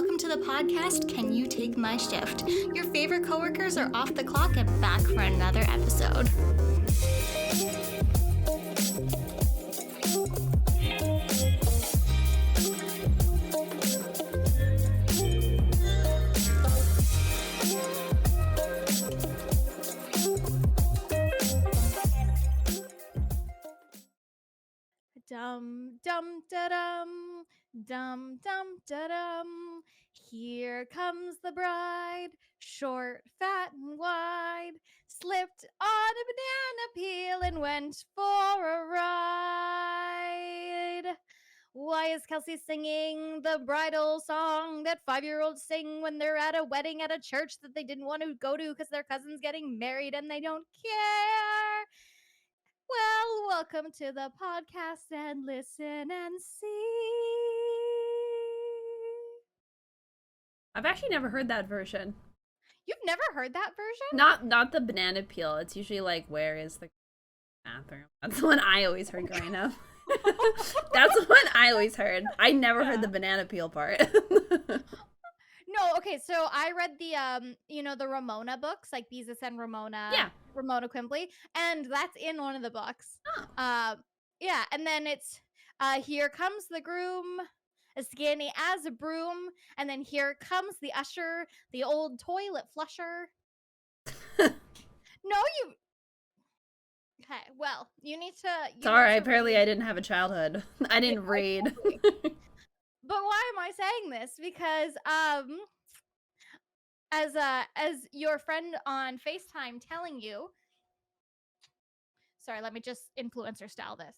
welcome to the podcast, Can You Take My Shift? Your favorite coworkers are off the clock and back for another episode. Dum dum da dum, dum dum da dum. Here comes the bride, short, fat, and wide. Slipped on a banana peel and went for a ride. Why is Kelsey singing the bridal song that 5-year-olds sing when they're at a wedding at a church that they didn't want to go to because their cousin's getting married and they don't care? Well, welcome to the podcast and listen and see. I've actually never heard that version. You've never heard that version? Not the banana peel. It's usually like, where is the bathroom? That's the one I always heard growing up. That's the one I always heard. I never heard the banana peel part. No, okay, so I read the the Ramona books, like Beezus and Ramona. Yeah. Ramona Quimbley, and that's in one of the books. Oh. Yeah, and then it's here comes the groom, as skinny as a broom, and then here comes the usher, the old toilet flusher. No, you. Okay, well, you need to. Sorry, apparently I didn't have a childhood. I didn't read. But why am I saying this? Because as your friend on FaceTime telling you. Sorry, let me just influencer style this.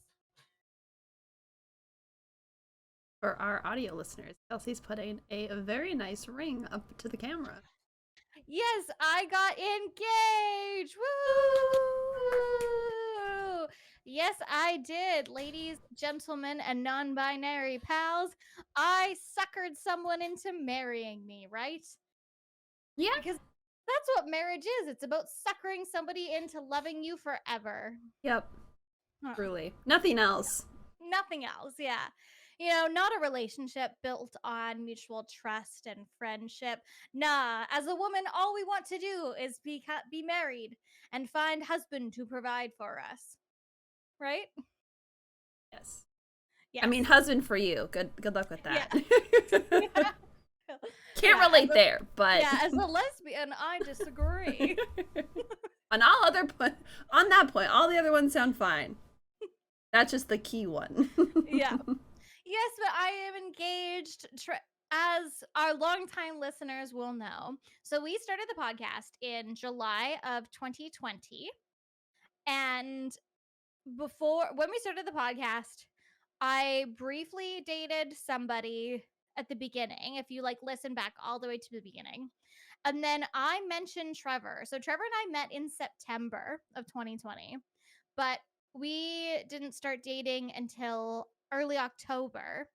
For our audio listeners, Kelsey's putting a very nice ring up to the camera. Yes, I got engaged. Woo! Yes, I did, ladies, gentlemen, and non-binary pals. I suckered someone into marrying me, right? Yeah. Because that's what marriage is. It's about suckering somebody into loving you forever. Yep. Truly. Nothing else. Nothing else, yeah. You know, not a relationship built on mutual trust and friendship. Nah, as a woman, all we want to do is be married and find husband to provide for us. Right? Yes. Yes. I mean, husband for you. Good luck with that. Yeah. Can't relate there, but yeah, as a lesbian, I disagree. on that point, all the other ones sound fine. That's just the key one. Yeah. Yes, but I am engaged, as our longtime listeners will know. So we started the podcast in July of 2020, and when we started the podcast, I briefly dated somebody at the beginning, if you listen back all the way to the beginning. And then I mentioned Trevor. So Trevor and I met in September of 2020, but we didn't start dating until early October.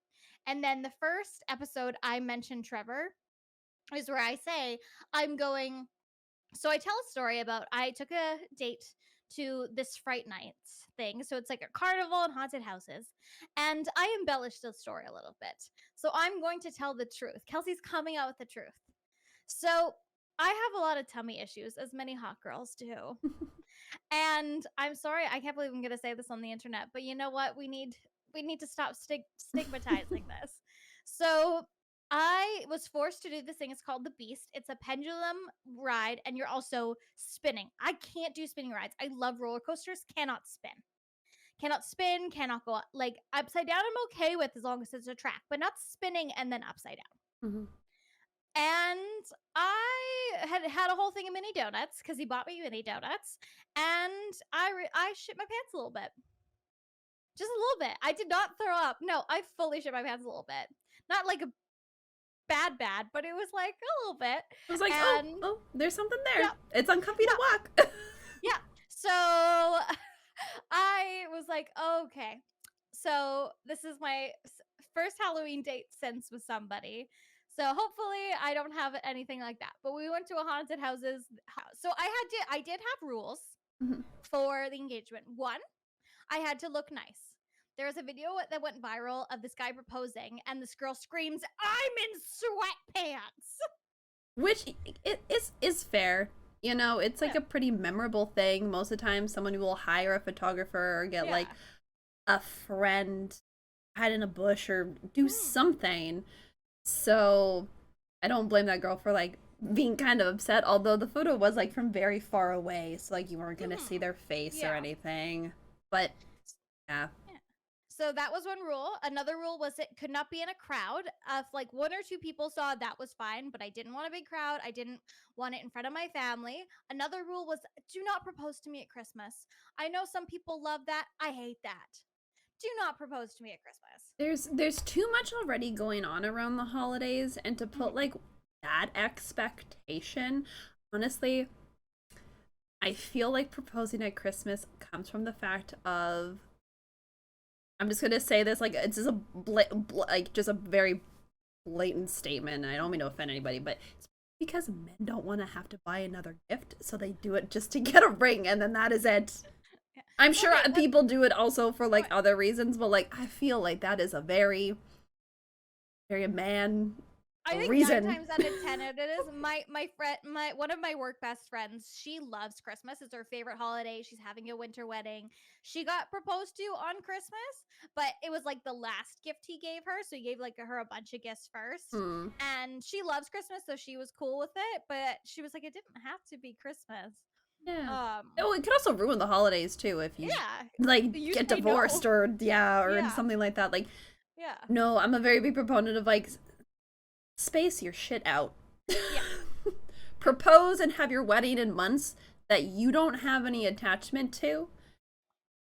And then the first episode I mentioned Trevor is where I say I'm going. So I tell a story about I took a date to this Fright Nights thing. So it's like a carnival and haunted houses. And I embellished the story a little bit. So I'm going to tell the truth. Kelsey's coming out with the truth. So I have a lot of tummy issues, as many hot girls do. And I'm sorry, I can't believe I'm going to say this on the internet, but you know what? We need to stop stigmatizing this. So I was forced to do this thing. It's called the Beast. It's a pendulum ride, and you're also spinning. I can't do spinning rides. I love roller coasters. Cannot spin. Cannot go like upside down. I'm okay with as long as it's a track, but not spinning and then upside down. Mm-hmm. And I had a whole thing of mini donuts because he bought me mini donuts, and I shit my pants a little bit. Just a little bit. I did not throw up. No, I fully shit my pants a little bit. Not like a bad, but it was like a little bit. It was like, oh, there's something there. Yeah. It's uncomfy to walk. Yeah. So I was like, okay. So this is my first Halloween date since with somebody. So hopefully I don't have anything like that. But we went to a haunted house. So I did have rules for the engagement. One, I had to look nice. There was a video that went viral of this guy proposing, and this girl screams, "I'm in sweatpants!" Which is fair. You know, it's like Yeah. a pretty memorable thing. Most of the time, someone will hire a photographer or get like a friend hide in a bush or do something. So I don't blame that girl for like being kind of upset. Although the photo was like from very far away, so like you weren't gonna see their face or anything. But yeah. So that was one rule. Another rule was it could not be in a crowd. If like one or two people saw, that was fine, but I didn't want a big crowd. I didn't want it in front of my family. Another rule was do not propose to me at Christmas. I know some people love that. I hate that. Do not propose to me at Christmas. There's too much already going on around the holidays, and to put like that expectation, honestly, I feel like proposing at Christmas comes from the fact of, I'm just gonna say this, like it's just just a very blatant statement. And I don't mean to offend anybody, but it's because men don't want to have to buy another gift, so they do it just to get a ring, and then that is it. I'm sure people do it also for like other reasons, but like I feel like that is a very, very man I think reason. 9 times out of 10 it is. My friend, one of my work best friends, she loves Christmas. It's her favorite holiday. She's having a winter wedding. She got proposed to on Christmas, but it was like the last gift he gave her. So he gave like her a bunch of gifts first. And she loves Christmas, so she was cool with it. But she was like, it didn't have to be Christmas. Yeah. Oh, it could also ruin the holidays too if you like get divorced or something like that. Like, no, I'm a very big proponent of like space your shit out. Propose and have your wedding in months that you don't have any attachment to.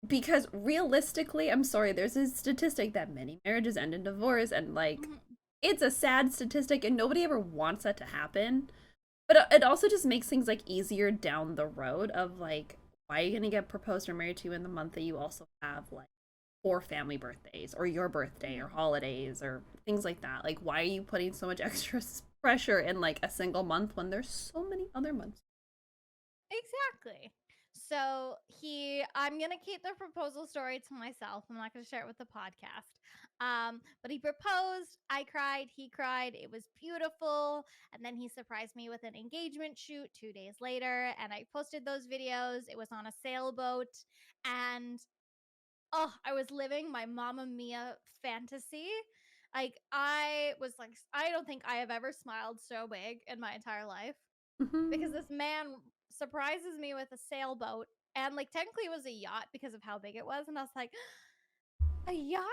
Because realistically, I'm sorry, there's a statistic that many marriages end in divorce, and like it's a sad statistic and nobody ever wants that to happen. But it also just makes things like easier down the road of like, why are you gonna get proposed or married to in the month that you also have like 4 family birthdays or your birthday or holidays or things like that? Like, why are you putting so much extra pressure in like a single month when there's so many other months? Exactly. So I'm gonna keep the proposal story to myself. I'm not gonna share it with the podcast. But he proposed. I cried. He cried. It was beautiful. And then he surprised me with an engagement shoot 2 days later. And I posted those videos. It was on a sailboat, and I was living my Mamma Mia fantasy. Like I was like, I don't think I have ever smiled so big in my entire life because this man surprises me with a sailboat, and like technically it was a yacht because of how big it was, and I was like, a yacht?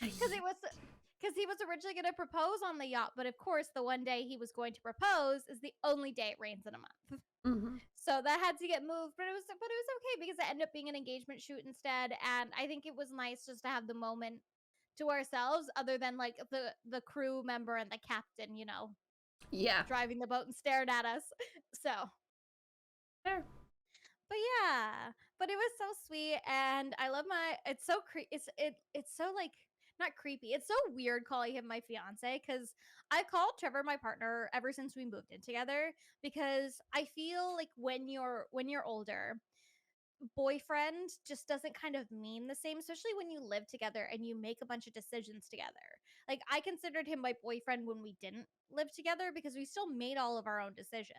Because he was originally going to propose on the yacht, but of course the one day he was going to propose is the only day it rains in a month. So that had to get moved, but it was okay because it ended up being an engagement shoot instead, and I think it was nice just to have the moment to ourselves, other than like the crew member and the captain, driving the boat and stared at us. So Fair. But it was so sweet, and I love it's so it's so like not creepy. It's so weird calling him my fiance because I called Trevor my partner ever since we moved in together, because I feel like when you're older, boyfriend just doesn't kind of mean the same, especially when you live together and you make a bunch of decisions together. Like I considered him my boyfriend when we didn't live together because we still made all of our own decisions.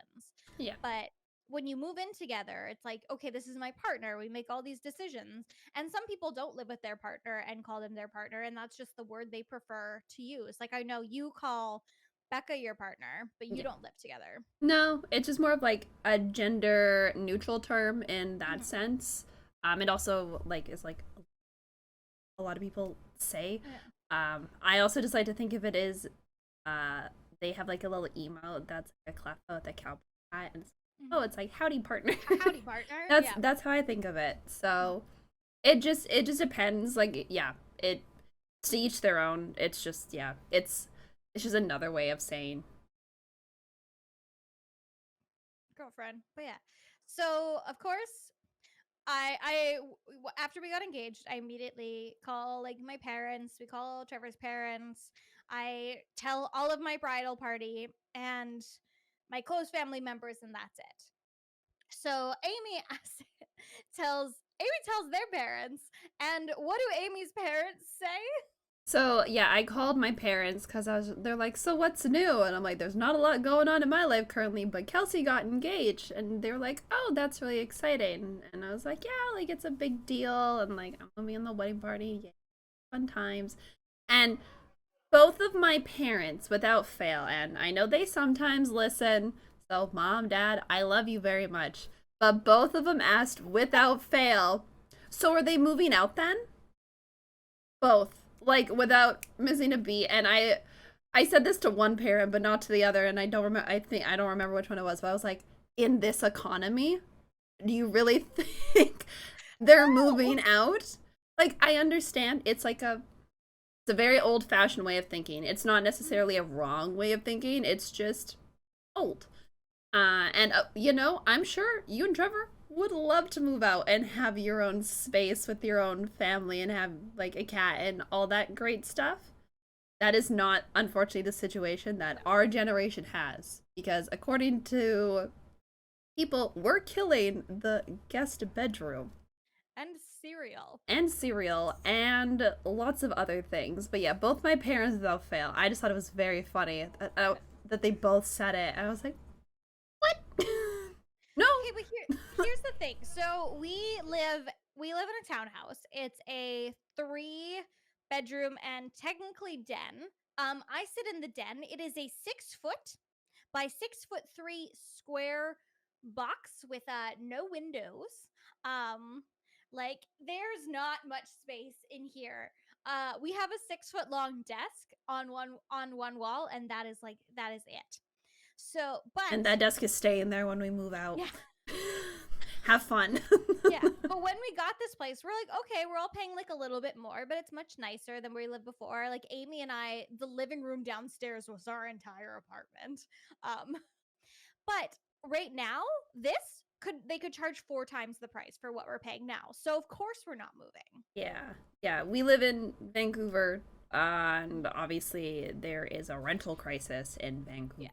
Yeah. But when you move in together, it's like, okay, this is my partner. We make all these decisions. And some people don't live with their partner and call them their partner, and that's just the word they prefer to use. Like I know you call Becca your partner, but you don't live together. No, it's just more of like a gender neutral term in that sense. It also like is like a lot of people say. I also just like to think of it as they have like a little emote that's like a clap with a cowboy hat, and it's like howdy partner. Howdy partner. That's how I think of it. So it just depends. Like it's to each their own. It's just it's just another way of saying girlfriend. But so of course I after we got engaged, I immediately call like my parents. We call Trevor's parents. I tell all of my bridal party and my close family members, and that's it. So Amy tells Amy tells their parents, and what do Amy's parents say? So yeah, I called my parents because they're like, so what's new? And I'm like, there's not a lot going on in my life currently, but Kelsey got engaged, and they were like, oh, that's really exciting. And I was like, yeah, like it's a big deal, and like I'm gonna be in the wedding party, yeah, fun times. And both of my parents, without fail, and I know they sometimes listen, so mom, dad, I love you very much, but both of them asked without fail, so are they moving out then? Both, like without missing a beat. And I said this to one parent but not to the other, and I don't remember which one it was, but I was like, in this economy, do you really think they're moving out? Like, I understand it's a very old-fashioned way of thinking. It's not necessarily a wrong way of thinking, it's just old. And you know, I'm sure you and Trevor would love to move out and have your own space with your own family and have like a cat and all that great stuff. That is not, unfortunately, the situation that our generation has. Because according to people, we're killing the guest bedroom. And cereal. And cereal and lots of other things. But yeah, both my parents, without fail. I just thought it was very funny that they both said it. I was like, what? No. Okay, but here's the thing. So we live in a townhouse. It's a 3-bedroom and technically den. I sit in the den. It is a 6 foot by 6'3" square box with no windows. Like there's not much space in here. We have a 6 foot long desk on one wall, and that is it. So, And but that desk is staying there when we move out. yeah. Have fun. Yeah, but when we got this place, we're like, okay, we're all paying like a little bit more, but it's much nicer than where we lived before. Like Amy and I, the living room downstairs was our entire apartment. Um, but right now, they could charge 4 times the price for what we're paying now. So of course we're not moving. Yeah. We live in Vancouver, and obviously there is a rental crisis in Vancouver. Yeah.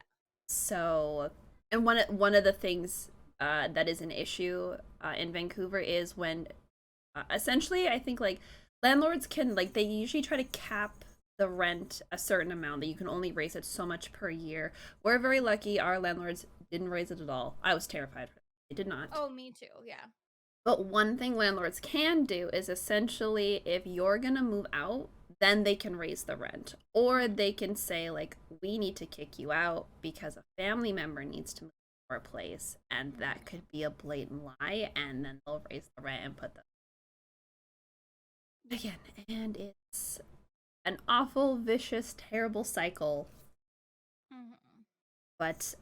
So, and one of the things that is an issue in Vancouver is when essentially I think like landlords can like they usually try to cap the rent a certain amount that you can only raise it so much per year. We're very lucky our landlords didn't raise it at all. I was terrified. They did not. Oh, me too. Yeah. But one thing landlords can do is essentially if you're gonna move out, then they can raise the rent. Or they can say, like, we need to kick you out because a family member needs to move to our place. And that could be a blatant lie. And then they'll raise the rent and put the. Again, and it's an awful, vicious, terrible cycle. Mm-hmm. But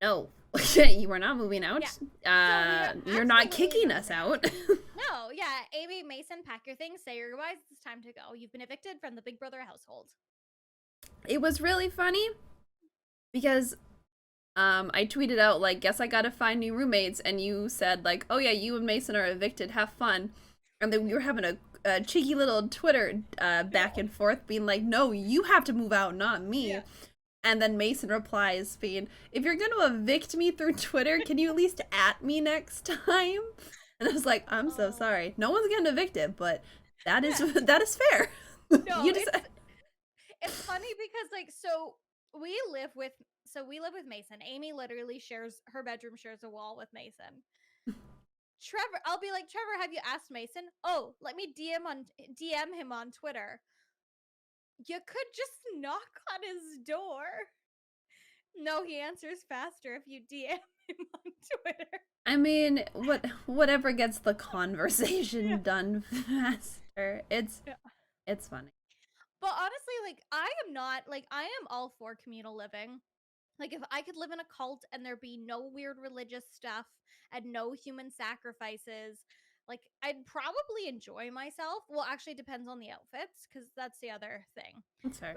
no, you are not moving out. Yeah. You're not kicking us out. No, yeah. Amy, Mason, pack your things, say your goodbyes. It's time to go. You've been evicted from the Big Brother household. It was really funny because I tweeted out like, guess I gotta find new roommates, and you said like, oh yeah, you and Mason are evicted, have fun. And then we were having a cheeky little Twitter back and forth being like, no, you have to move out, not me. Yeah. And then Mason replies being, if you're going to evict me through Twitter, can you at least at me next time? And I was like, I'm so sorry. No one's getting evicted, but that is fair. No, it's funny because like we live with Mason. Amy literally her bedroom shares a wall with Mason. Trevor, I'll be like, Trevor, have you asked Mason? Oh, let me DM him on Twitter. You could just knock on his door. No, he answers faster if you DM him on Twitter. I mean, whatever gets the conversation done faster. It's funny. But honestly, like I am all for communal living. Like if I could live in a cult and there be no weird religious stuff and no human sacrifices, like I'd probably enjoy myself. Well, actually, it depends on the outfits because that's the other thing. That's fair.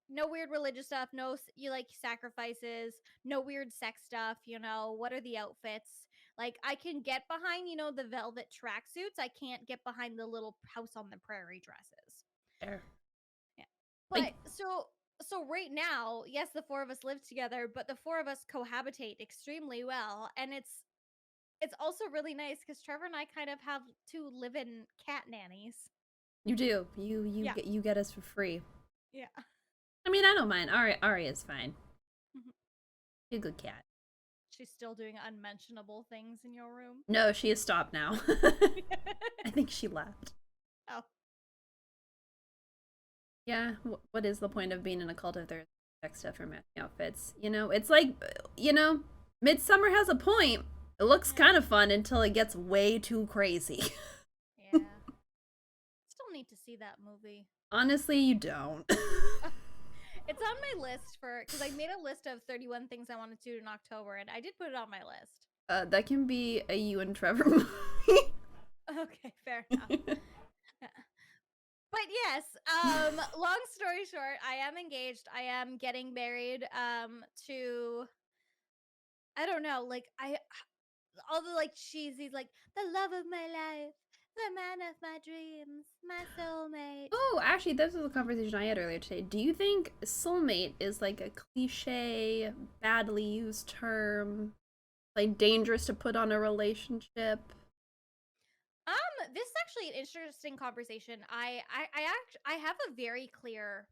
No weird religious stuff. No, you like sacrifices. No weird sex stuff. You know, what are the outfits? Like I can get behind, the velvet tracksuits. I can't get behind the little house on the prairie dresses. Fair. Yeah, but so right now, yes, the 4 of us live together, but the 4 of us cohabitate extremely well, and it's it's also really nice because Trevor and I kind of have 2 live-in cat nannies. You do. You Yeah. you get us for free. Yeah. I mean, I don't mind. Ari is fine. She's a good cat. She's still doing unmentionable things in your room. No, she has stopped now. I think she left. Oh. Yeah, what is the point of being in a cult if there's sex stuff or matching outfits? You know, it's like, you know, Midsummer has a point. It looks kind of fun until it gets way too crazy. Yeah. Still need to see that movie. Honestly, you don't. It's on my list because I made a list of 31 things I wanted to do in October, and I did put it on my list. That can be a you and Trevor movie. Okay, fair enough. But yes, long story short, I am engaged. I am getting married to, I don't know, like all the like cheesy, like the love of my life, the man of my dreams, my soulmate. Oh, actually, this was a conversation I had earlier today. Do you think soulmate is like a cliche, badly used term, like dangerous to put on a relationship? This is actually an interesting conversation. I have a very clear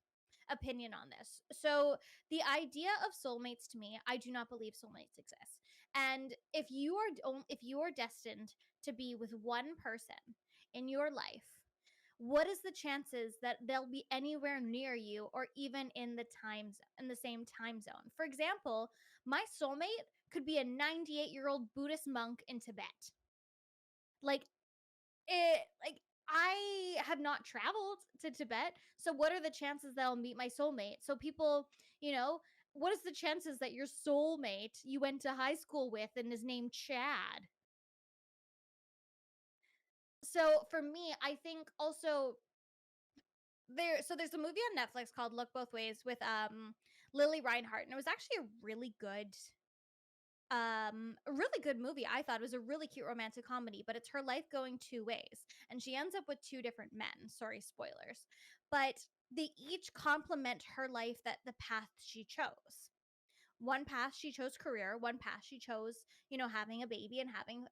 opinion on this. So the idea of soulmates, to me, I do not believe soulmates exist. And if you are destined to be with one person in your life, what is the chances that they'll be anywhere near you or even in the same time zone? For example, my soulmate could be a 98-year-old Buddhist monk in Tibet. Like like I have not traveled to Tibet, so what are the chances that I'll meet my soulmate? So people, what is the chances that your soulmate you went to high school with and is named Chad? So for me, I think also there's a movie on Netflix called Look Both Ways with Lily Reinhart, and it was actually a really good movie. I thought it was a really cute romantic comedy, but it's her life going 2 ways, and she ends up with 2 different men. Sorry, spoilers, but they each complement her life, that the path she chose. One path she chose career, one path she chose, having a baby and having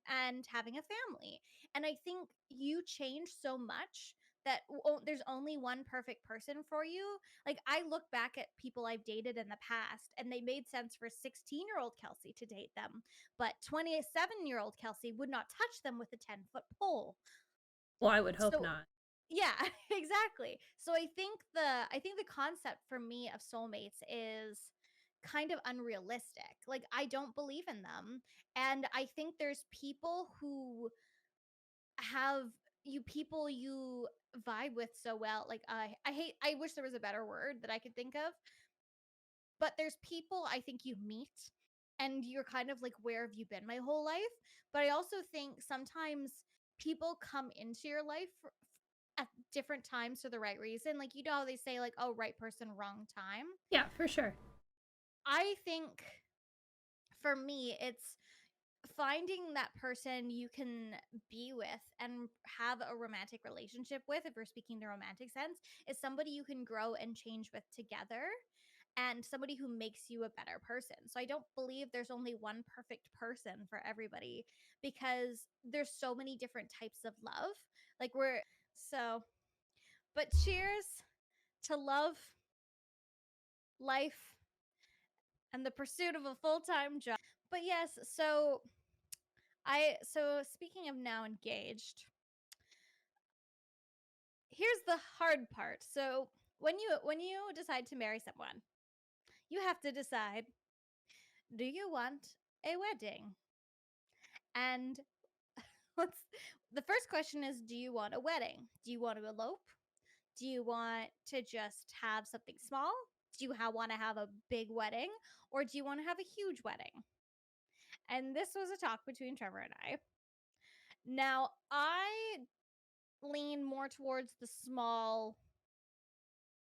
a family. And I think you change so much that there's only one perfect person for you. Like, I look back at people I've dated in the past, and they made sense for 16-year-old Kelsey to date them, but 27-year-old Kelsey would not touch them with a 10-foot pole. Well, I would hope So not. yeah, exactly. So I think the concept for me of soulmates is kind of unrealistic. Like, I don't believe in them, and I think there's people who have people you vibe with so well. Like, I wish there was a better word that I could think of, but there's people I think you meet and you're kind of like, where have you been my whole life? But I also think sometimes people come into your life at different times for the right reason. Like, how they say, like, oh, right person, wrong time. Yeah, for sure. I think for me, it's finding that person you can be with and have a romantic relationship with, if we're speaking the romantic sense, is somebody you can grow and change with together, and somebody who makes you a better person. So I don't believe there's only one perfect person for everybody, because there's so many different types of love. Like, but cheers to love, life, and the pursuit of a full-time job. But yes, so speaking of now engaged, here's the hard part. So when you decide to marry someone, you have to decide, do you want a wedding? And what's the first question is, do you want a wedding? Do you want to elope? Do you want to just have something small? Do you want to have a big wedding, or do you want to have a huge wedding? And this was a talk between Trevor and I. Now, I lean more towards the small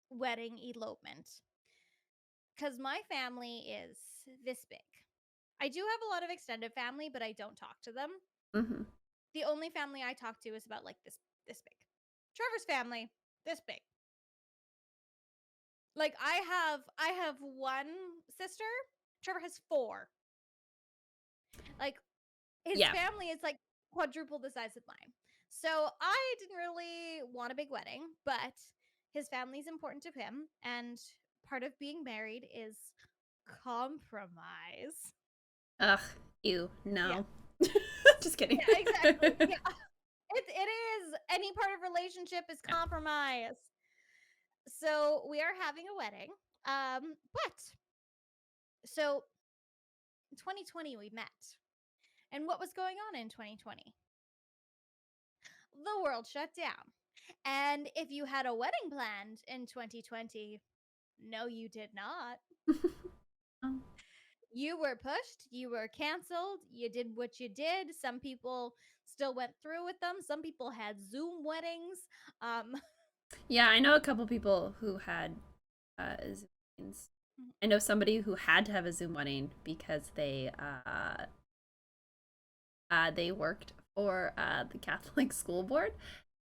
wedding elopement because my family is this big. I do have a lot of extended family, but I don't talk to them. Mm-hmm. The only family I talk to is about like this big. Trevor's family, this big. Like, I have one sister. Trevor has 4. Like, His Yeah. family is like quadruple the size of mine. So I didn't really want a big wedding, but his family's important to him. And part of being married is compromise. Ugh, ew, Yeah. no. Just kidding. Yeah, exactly. Yeah. It is. Any part of relationship is compromise. So we are having a wedding. But so 2020 we met. And what was going on in 2020? The world shut down. And if you had a wedding planned in 2020, no, you did not. Oh. You were pushed, you were canceled, you did what you did. Some people still went through with them, some people had Zoom weddings. Um, Yeah, I know a couple people who had Zoom weddings. I know somebody who had to have a Zoom wedding because they worked for the Catholic school board,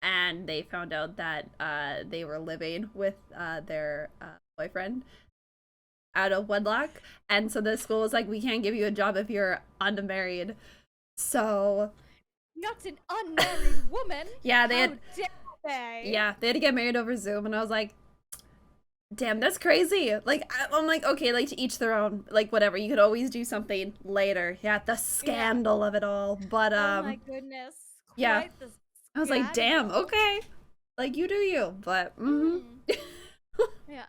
and they found out that they were living with their boyfriend out of wedlock, and so the school was like, "We can't give you a job if you're unmarried." So not an unmarried woman. yeah, How dare they? yeah, they had to get married over Zoom, and I was like, damn, that's crazy. Like, I'm like, okay, like, to each their own. Like, whatever, you could always do something later. Yeah, the scandal of it all. But Oh my goodness. yeah, Quite the I was like, damn, scandal. okay, like, you do you. But Yeah.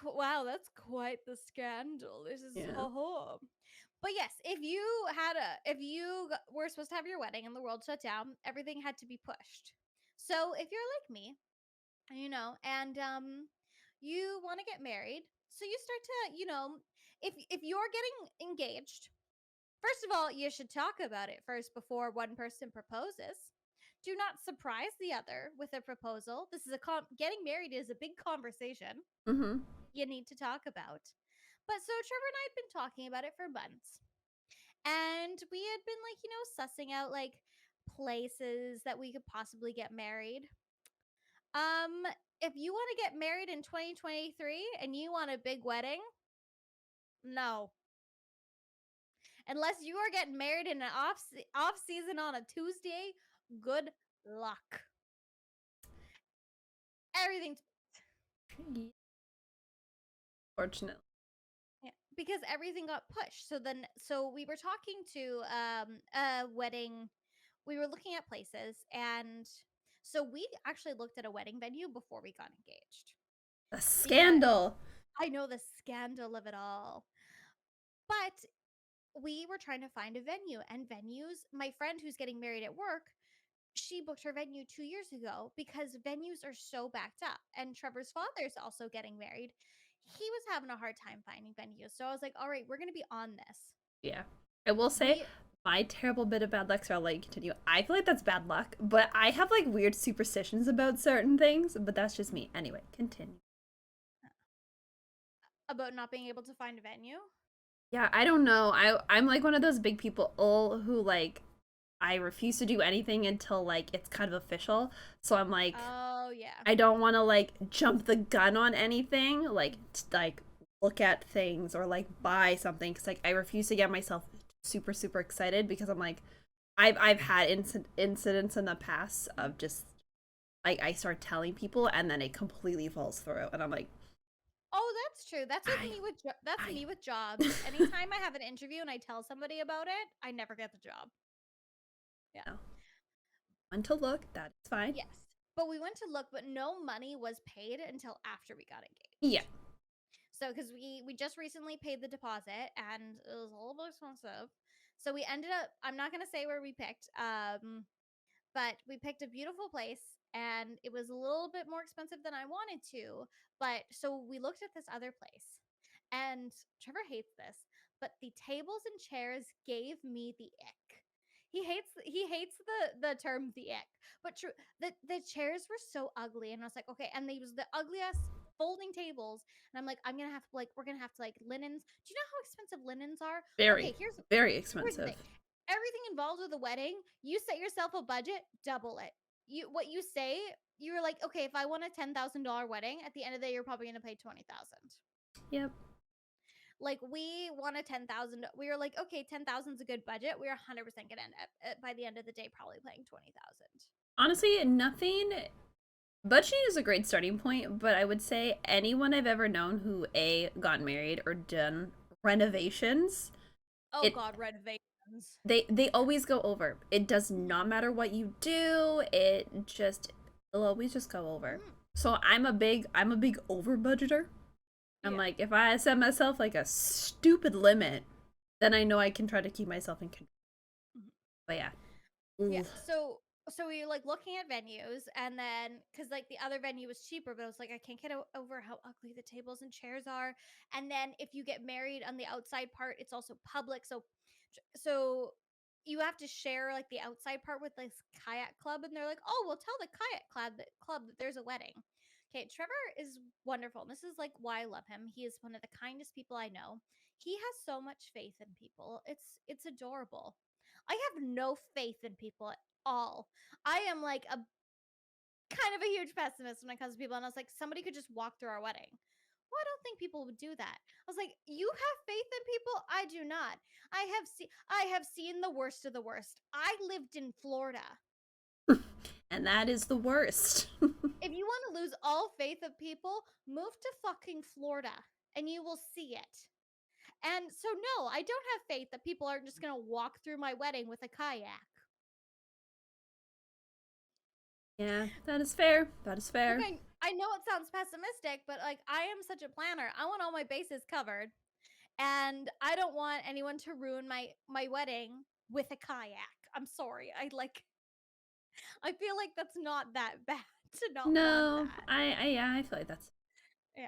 Wow, that's quite the scandal. This is Yeah. But yes, if you were supposed to have your wedding and the world shut down, everything had to be pushed. So if you're like me, and you want to get married, so you start to, if you're getting engaged, first of all, you should talk about it first before one person proposes. Do not surprise the other with a proposal. This is getting married is a big conversation mm-hmm. you need to talk about. But so Trevor and I had been talking about it for months. And we had been like, sussing out like places that we could possibly get married. If you want to get married in 2023 and you want a big wedding, no. Unless you are getting married in an off season on a Tuesday, good luck. Everything's Fortunately. Yeah, because everything got pushed. So we were talking to a wedding. We were looking at places, and so we actually looked at a wedding venue before we got engaged. A scandal. I know the scandal of it all, but we were trying to find a venue, and venues. My friend who's getting married at work, she booked her venue 2 years ago because venues are so backed up. And Trevor's father's also getting married. He was having a hard time finding venues. So I was like, all right, we're going to be on this. Yeah. I will say, my terrible bit of bad luck, so I'll let you continue. I feel like that's bad luck, but I have like weird superstitions about certain things, but that's just me. Anyway, continue. About not being able to find a venue? Yeah, I don't know. I'm like one of those big people who like I refuse to do anything until like it's kind of official. So I'm like, oh yeah, I don't want to like jump the gun on anything, like like look at things or like buy something, because like I refuse to get myself super excited, because I'm like, I've had incidents in the past of just like I start telling people and then it completely falls through, and I'm like, oh, that's true. That's with me with me with jobs. Anytime I have an interview and I tell somebody about it, I never get the job. Yeah. No. Went to look, that is fine. Yes. But we went to look, but no money was paid until after we got engaged. Yeah. So, because we just recently paid the deposit and it was a little bit expensive. So we ended up, I'm not going to say where we picked, but we picked a beautiful place and it was a little bit more expensive than I wanted to. But so we looked at this other place and Trevor hates this, but the tables and chairs gave me the ick. He hates the term the ick, but true, the chairs were so ugly, and I was like, okay, and they was the ugliest folding tables, and I'm like, we're gonna have to like linens. Do you know how expensive linens are? Very, Okay, very here's the expensive. thing. Everything involved with a wedding, you set yourself a budget, double it. What you say, you're like, okay, if I want a $10,000 wedding, at the end of the day, you're probably gonna pay $20,000. Yep. Like we wanted 10,000. We were like, okay, 10,000 is a good budget. We are 100% gonna end up by the end of the day probably paying 20,000. Honestly, nothing. Budgeting is a great starting point, but I would say anyone I've ever known who got married or done renovations, Oh it God, renovations. they always go over. It does not matter what you do. It'll always just go over. So I'm a big over budgeter. I'm like, if I set myself like a stupid limit, then I know I can try to keep myself in control. But yeah. Yeah. Ooh. So we were like looking at venues, and then because like the other venue was cheaper, but I was like, I can't get over how ugly the tables and chairs are. And then if you get married on the outside part, it's also public. So you have to share like the outside part with this kayak club, and they're like, oh, we'll tell the kayak club that there's a wedding. Okay, Trevor is wonderful. And this is like why I love him. He is one of the kindest people I know. He has so much faith in people. It's adorable. I have no faith in people at all. I am like a kind of a huge pessimist when it comes to people. And I was like, somebody could just walk through our wedding. Well, I don't think people would do that. I was like, you have faith in people? I do not. I have seen the worst of the worst. I lived in Florida. And that is the worst. If you want to lose all faith of people, move to fucking Florida and you will see it. And so, no, I don't have faith that people aren't just going to walk through my wedding with a kayak. Yeah, that is fair. That is fair. Okay, I know it sounds pessimistic, but like I am such a planner. I want all my bases covered, and I don't want anyone to ruin my wedding with a kayak. I'm sorry. I feel like that's not that bad to not want No, that. I feel like that's Yeah.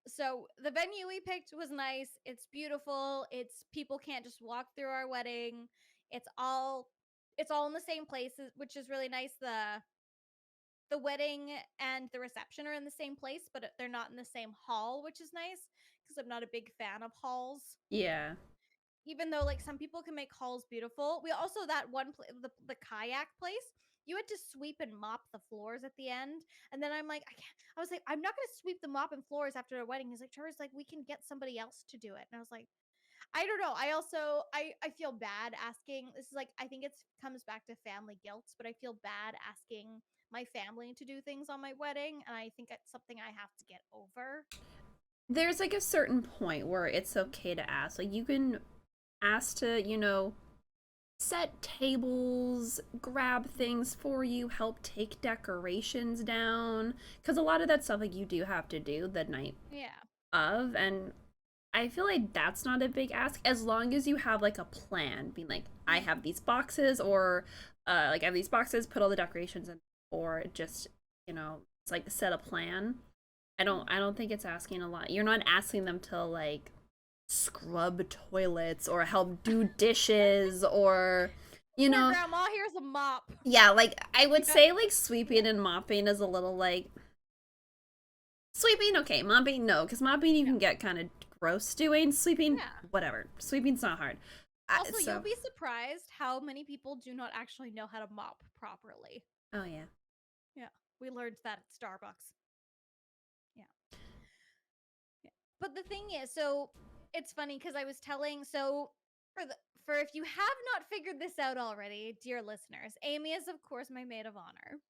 So the venue we picked was nice. It's beautiful. It's people can't just walk through our wedding. It's all in the same places, which is really nice. The wedding and the reception are in the same place, but they're not in the same hall, which is nice because I'm not a big fan of halls. yeah. Even though like some people can make halls beautiful. We also that one the kayak place, you had to sweep and mop the floors at the end. And then I'm like, I can't. I was like, I'm not gonna sweep the mop and floors after a wedding. He's like, Trevor's like, we can get somebody else to do it. And I was like, I don't know. I also I feel bad asking. This is like I think it's comes back to family guilt, but I feel bad asking my family to do things on my wedding, and I think it's something I have to get over. There's like a certain point where it's okay to ask. Like you can ask to, set tables, grab things for you, help take decorations down, cuz a lot of that stuff like you do have to do the night Yeah. of, and I feel like that's not a big ask as long as you have like a plan, being like I have these boxes, or like I have these boxes, put all the decorations in, or just, it's like set a plan. I don't think it's asking a lot. You're not asking them to like scrub toilets or help do dishes, or Here, Grandma, here's a mop. yeah, like I would say like sweeping and mopping is a little like sweeping, okay, mopping no, because mopping you can get kind of gross doing. Sweeping, whatever, sweeping's not hard. Also, you'll be surprised how many people do not actually know how to mop properly. Oh yeah. Yeah, we learned that at Starbucks. Yeah. But the thing is, so it's funny because I was telling for if you have not figured this out already, dear listeners, Amy is of course my maid of honor.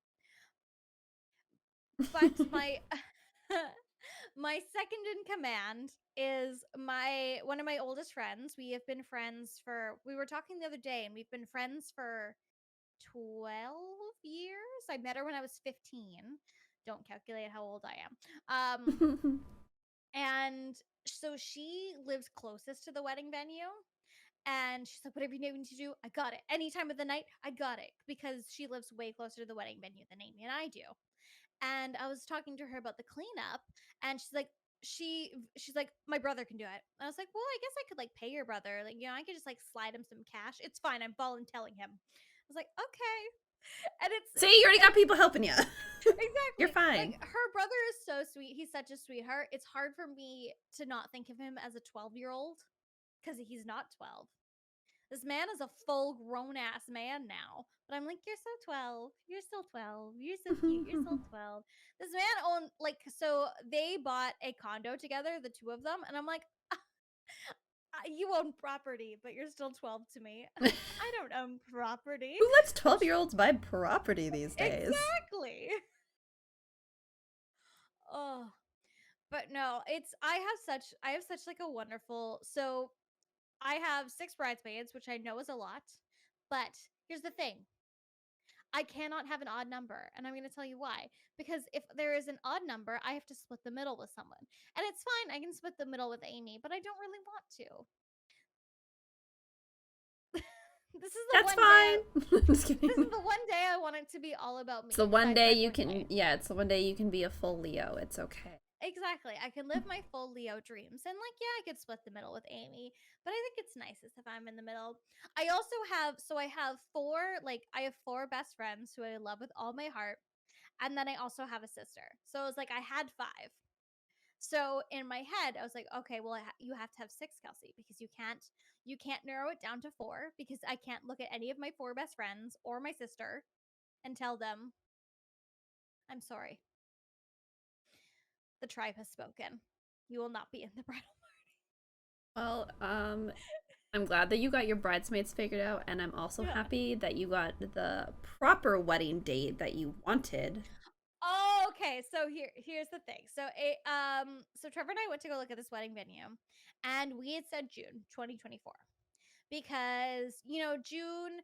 But my my second in command is one of my oldest friends. We have been friends we were talking the other day, and we've been friends for 12 years. I met her when I was 15. Don't calculate how old I am. And so she lives closest to the wedding venue. And she's like, whatever you need to do, I got it. Any time of the night, I got it. Because she lives way closer to the wedding venue than Amy and I do. And I was talking to her about the cleanup, and she's like, she's like, my brother can do it. And I was like, well, I guess I could like pay your brother. Like, I could just like slide him some cash. It's fine. I'm volunteering him. I was like, okay. And see, you already got people helping you. Exactly. You're fine. Like, her brother is so sweet. He's such a sweetheart. It's hard for me to not think of him as a 12-year-old because he's not 12. This man is a full grown ass man now. But I'm like, you're so 12. You're still 12. You're so cute. You're still 12. This man owned, like, so they bought a condo together, the two of them. And I'm like, you own property, but you're still 12 to me. I don't own property. Who lets 12-year-olds buy property these days? Exactly. Oh, but no, I have such like a wonderful, so I have 6 bridesmaids, which I know is a lot, but here's the thing. I cannot have an odd number, and I'm going to tell you why. Because if there is an odd number, I have to split the middle with someone. And it's fine, I can split the middle with Amy, but I don't really want to. This is the That's one day. fine. Just kidding. This is the one day I want it to be all about me. It's the one day besides my you can, birthday. yeah, it's the one day you can be a full Leo. It's okay. Exactly. I can live my full Leo dreams. And like, yeah, I could split the middle with Amy, but I think it's nicest if I'm in the middle. I also have, so I have I have 4 best friends who I love with all my heart. And then I also have a sister. So it was like I had 5. So in my head, I was like, okay, well, you have to have 6, Kelsey, because you can't narrow it down to 4 because I can't look at any of my 4 best friends or my sister and tell them, I'm sorry. The tribe has spoken. You will not be in the bridal. Well, I'm glad that you got your bridesmaids figured out, and I'm also Yeah. happy that you got the proper wedding date that you wanted. Oh, okay. So here's the thing. So Trevor and I went to go look at this wedding venue, and we had said June 2024 because June.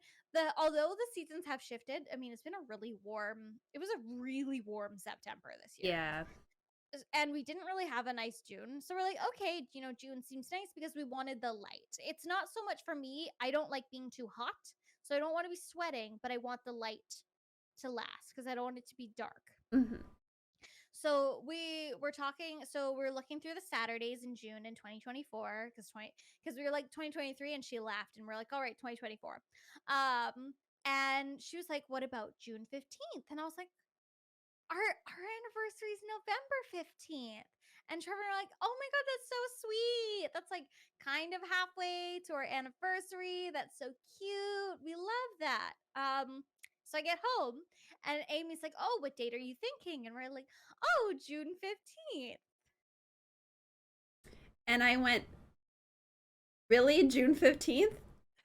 Although the seasons have shifted, I mean it's been a really warm. It was a really warm September this year. Yeah. And we didn't really have a nice June. So we're like, okay, June seems nice because we wanted the light. It's not so much for me. I don't like being too hot. So I don't want to be sweating, but I want the light to last because I don't want it to be dark. Mm-hmm. So we were talking, so we're looking through the Saturdays in June in 2024 because we were like 2023 and she laughed and we're like, all right, 2024. And she was like, what about June 15th? And I was like, our anniversary is November 15th. And Trevor and I were like, oh my God, that's so sweet. That's like kind of halfway to our anniversary. That's so cute. We love that. So I get home and Amy's like, oh, what date are you thinking? And we're like, oh, June 15th. And I went, really? June 15th?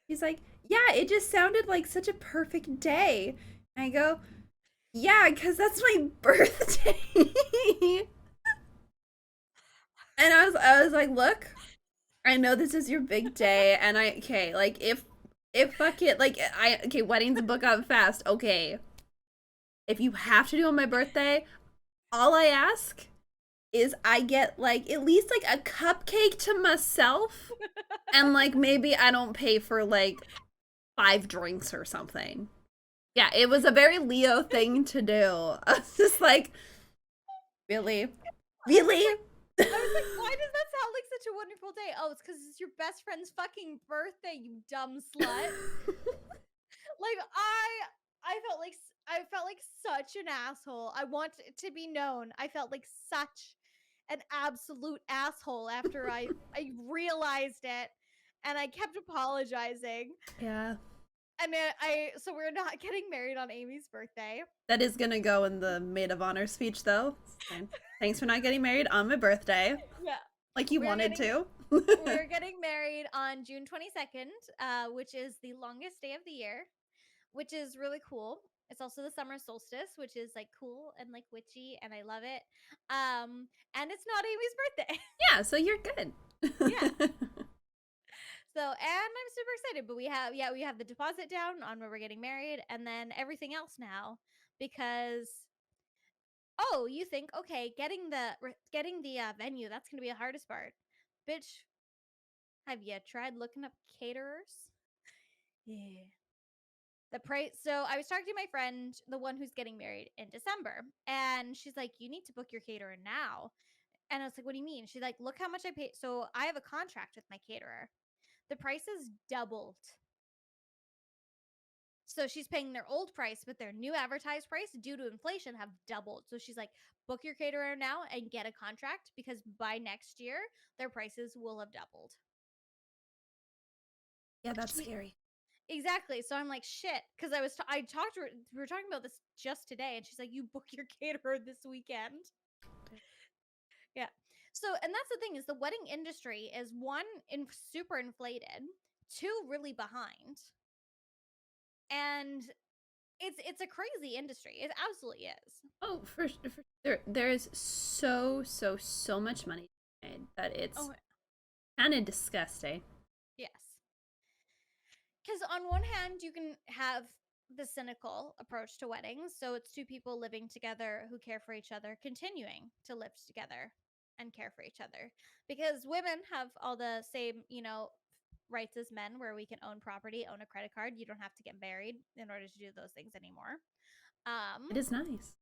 He's like, yeah, it just sounded like such a perfect day. And I go, yeah, because that's my birthday. And I was like, look, I know this is your big day, and like if fuck it, like okay, weddings book up fast, okay. If you have to do on my birthday, all I ask is I get like at least like a cupcake to myself, and like maybe I don't pay for like 5 drinks or something. Yeah, it was a very Leo thing to do. I was just like, really? Really? I was like, why does that sound like such a wonderful day? Oh, it's because it's your best friend's fucking birthday, you dumb slut. Like I felt like such an asshole. I want it to be known. I felt like such an absolute asshole after I realized it, and I kept apologizing. Yeah. And then so we're not getting married on Amy's birthday. That is gonna go in the maid of honor speech, though. Thanks for not getting married on my birthday. Yeah. Like you wanted to. We're getting married on June 22nd, which is the longest day of the year, which is really cool. It's also the summer solstice, which is like cool and like witchy, and I love it. And it's not Amy's birthday. Yeah, so you're good. Yeah. So, and I'm super excited, but we have the deposit down on where we're getting married, and then everything else now because you think, okay, getting the venue, that's gonna be the hardest part, bitch. Have you tried looking up caterers? Yeah. The price. So I was talking to my friend, the one who's getting married in December, and she's like, "You need to book your caterer now." And I was like, "What do you mean?" She's like, "Look how much I paid." So I have a contract with my caterer. The price is doubled. So she's paying their old price, but their new advertised price due to inflation have doubled. So she's like, book your caterer now and get a contract because by next year, their prices will have doubled. Yeah, that's She- scary. Exactly. So I'm like, shit, because I talked to her. We were talking about this just today, and she's like, you book your caterer this weekend. Yeah. So, and that's the thing is the wedding industry is one super inflated, two really behind, and it's a crazy industry. It absolutely is. Oh, for sure. There is so much money made that it's Oh, kind of disgusting. yes. Because on one hand, you can have the cynical approach to weddings. So it's two people living together who care for each other, continuing to live together and care for each other. Because women have all the same, rights as men, where we can own property, own a credit card. You don't have to get married in order to do those things anymore. Um, It is nice.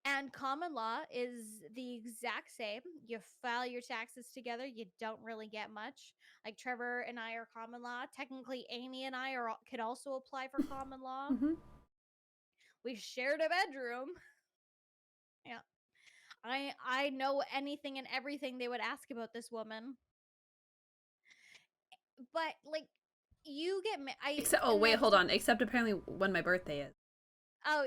and common law is the exact same. You file your taxes together. You don't really get much. Like Trevor and I are common law. Technically, Amy and I could also apply for common law. Mm-hmm. We shared a bedroom. Yeah, I know anything and everything they would ask about this woman. But like, you get Except, oh and wait, that's hold on. Except apparently when my birthday is. oh.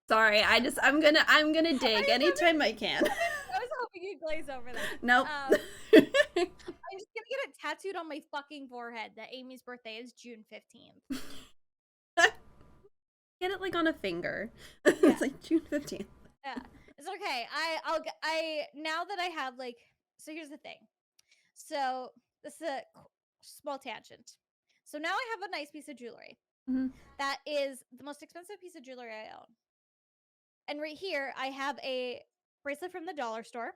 Sorry, I'm gonna dig anytime I can. I was hoping you'd glaze over that. Nope. I'm just gonna get it tattooed on my fucking forehead that Amy's birthday is June 15th. Get it like on a finger. Yeah. It's like June 15th. Yeah, it's okay. I now that I have like, so here's the thing. So this is a small tangent. So now I have a nice piece of jewelry Mhm. that is the most expensive piece of jewelry I own. And right here, I have a bracelet from the dollar store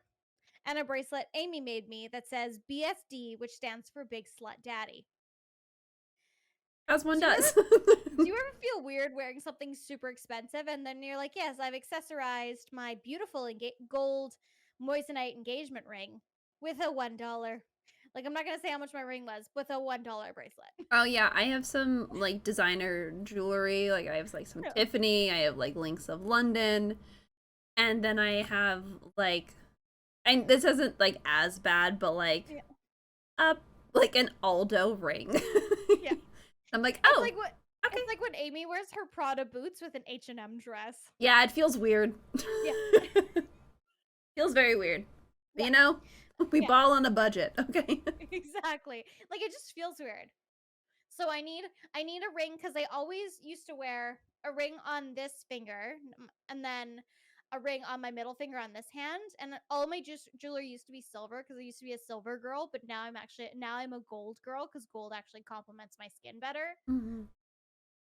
and a bracelet Amy made me that says BSD, which stands for Big Slut Daddy. As one does. Do you ever feel weird wearing something super expensive and then you're like, yes, I've accessorized my beautiful gold moissanite engagement ring with a $1. Like, I'm not going to say how much my ring was, with a $1 bracelet. Oh yeah, I have some like designer jewelry. Like I have like some Tiffany. I have like Links of London, and then I have like, and this isn't like as bad, but like, like an Aldo ring. Yeah. I'm like, It's oh, like what? okay. It's like when Amy wears her Prada boots with an H&M dress. Yeah, it feels weird. Yeah. Feels very weird. But, Yeah. you know, we Yeah. ball on a budget, okay? Exactly. Like, it just feels weird. So I need a ring because I always used to wear a ring on this finger and then a ring on my middle finger on this hand, and all my jewelry used to be silver because I used to be a silver girl, but now I'm a gold girl because gold actually complements my skin better. Mm-hmm.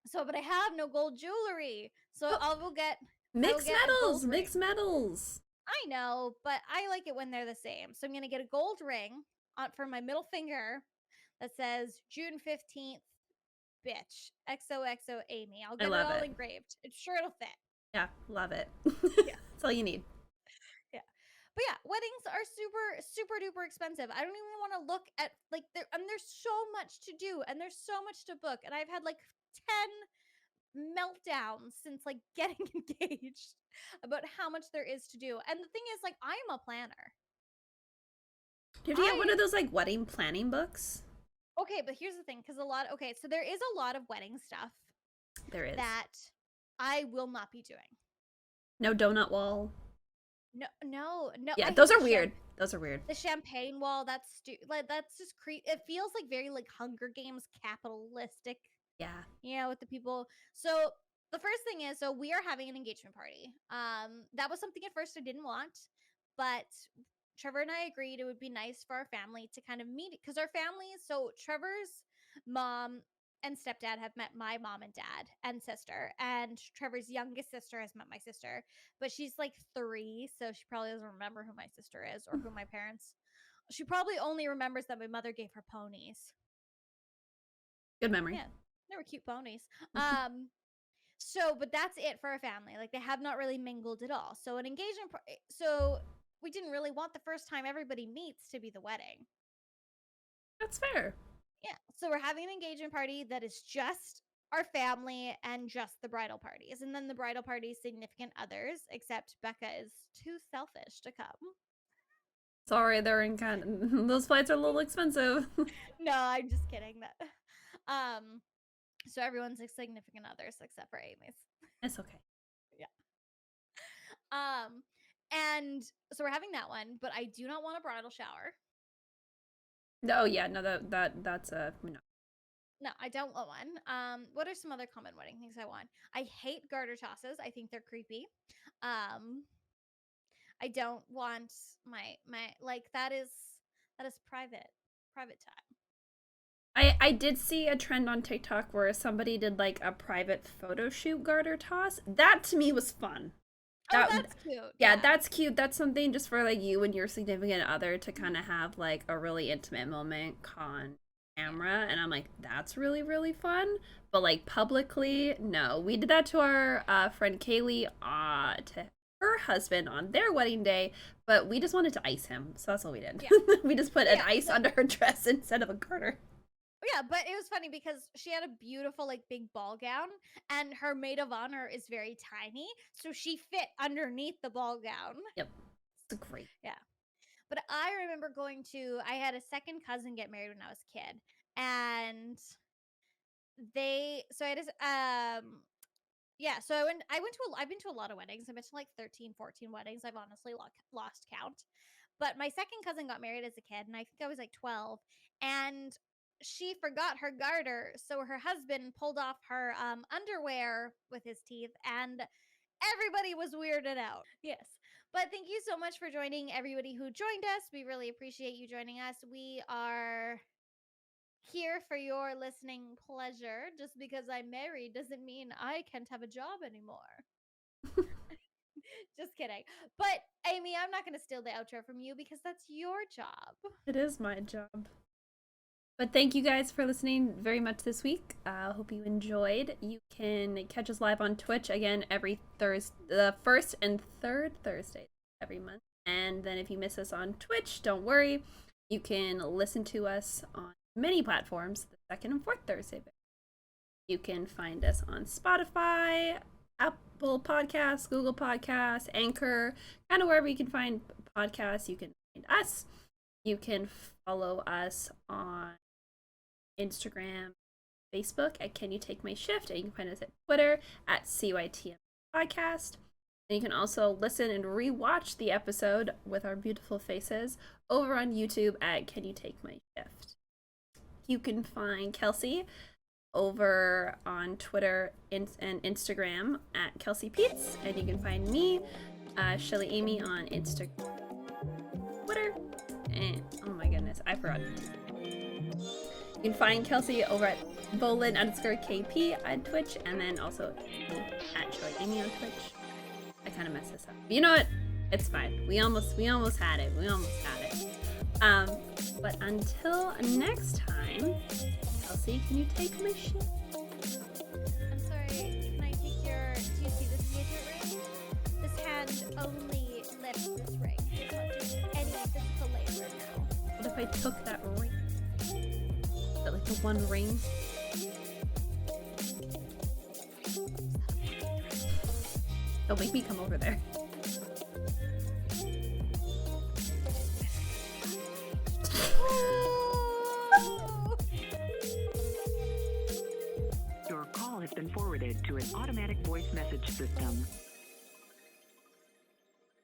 So, but I have no gold jewelry, so Well, I will get mixed a gold metals, mixed ring. metals. I know, but I like it when they're the same. So I'm gonna get a gold ring for my middle finger that says June 15th, bitch. XOXO Amy. I'll I get it love all it. engraved. I'm sure it'll fit. Yeah, love it. Yeah. That's all you need. Yeah. But yeah, weddings are super duper expensive. I don't even want to look at like there's so much to do and there's so much to book. And I've had like 10 meltdowns since like getting engaged about how much there is to do. And the thing is, like, I'm a planner. Did you get one of those like wedding planning books? Okay, but here's the thing, because so there is a lot of wedding stuff There is. that I will not be doing. No donut wall. No. Yeah, those are weird. Those are weird. The champagne wall, that's just it feels like very like Hunger Games capitalistic. Yeah. With the people. So the first thing is, so we are having an engagement party. That was something at first I didn't want, but Trevor and I agreed it would be nice for our family to kind of meet, because our families, so Trevor's mom and stepdad have met my mom and dad and sister, and Trevor's youngest sister has met my sister, but she's like 3, so she probably doesn't remember who my sister is or who my parents. She probably only remembers that my mother gave her ponies. Good memory. Yeah, they were cute ponies. So, but that's it for our family. Like, they have not really mingled at all. So an engagement so we didn't really want the first time everybody meets to be the wedding. That's fair. Yeah. So we're having an engagement party that is just our family and just the bridal parties. And then the bridal party's significant others, except Becca is too selfish to come. Sorry, they're in those flights are a little expensive. No, I'm just kidding. So everyone's like significant others except for Amy's. It's okay. Yeah. And so we're having that one, but I do not want a bridal shower. Oh yeah, no, that's no. No, I don't want one. What are some other common wedding things I want? I hate garter tosses. I think they're creepy. I don't want my like that is private time. I did see a trend on TikTok where somebody did like a private photo shoot garter toss. That to me was fun. Oh, that's cute. Yeah, that's cute. That's something just for like you and your significant other to kind of have like a really intimate moment on camera. And I'm like, that's really, really fun. But like publicly, no. We did that to our friend Kaylee, to her husband on their wedding day, but we just wanted to ice him. So that's all we did. Yeah. We just put an ice under her dress instead of a garter. Yeah, but it was funny because she had a beautiful, like, big ball gown, and her maid of honor is very tiny, so she fit underneath the ball gown. Yep. It's great. Yeah. But I remember I had a second cousin get married when I was a kid, and I've been to a lot of weddings. I've been to like 13, 14 weddings. I've honestly lost count. But my second cousin got married as a kid, and I think I was like 12, and she forgot her garter, so her husband pulled off her underwear with his teeth, and everybody was weirded out. Yes. But thank you so much for joining everybody who joined us. We really appreciate you joining us. We are here for your listening pleasure. Just because I'm married doesn't mean I can't have a job anymore. Just kidding. But Amy, I'm not going to steal the outro from you because that's your job. It is my job. But thank you guys for listening very much this week. Hope you enjoyed. You can catch us live on Twitch again every Thursday, the first and third Thursday every month. And then if you miss us on Twitch, don't worry. You can listen to us on many platforms the second and fourth Thursday. You can find us on Spotify, Apple Podcasts, Google Podcasts, Anchor, kind of wherever you can find podcasts. You can find us. You can follow us on Instagram, Facebook at Can You Take My Shift, and you can find us at Twitter at CYTM Podcast. And you can also listen and rewatch the episode with our beautiful faces over on YouTube at Can You Take My Shift. You can find Kelsey over on Twitter and Instagram at Kelsey Peets, and you can find me, Shelly Amy, on Instagram, Twitter, and oh my goodness, I forgot. You can find Kelsey over at Bolin_KP on Twitch, and then also at Shelly Amy on Twitch. I kind of messed this up. But you know what? It's fine. We almost had it. But until next time, Kelsey, can you take my shit? I'm sorry, can I take do you see this engagement ring? This hand only lifts this ring. It's not just any physical labor now. What if I took that ring? Is that like the one ring? Don't make me come over there. Your call has been forwarded to an automatic voice message system.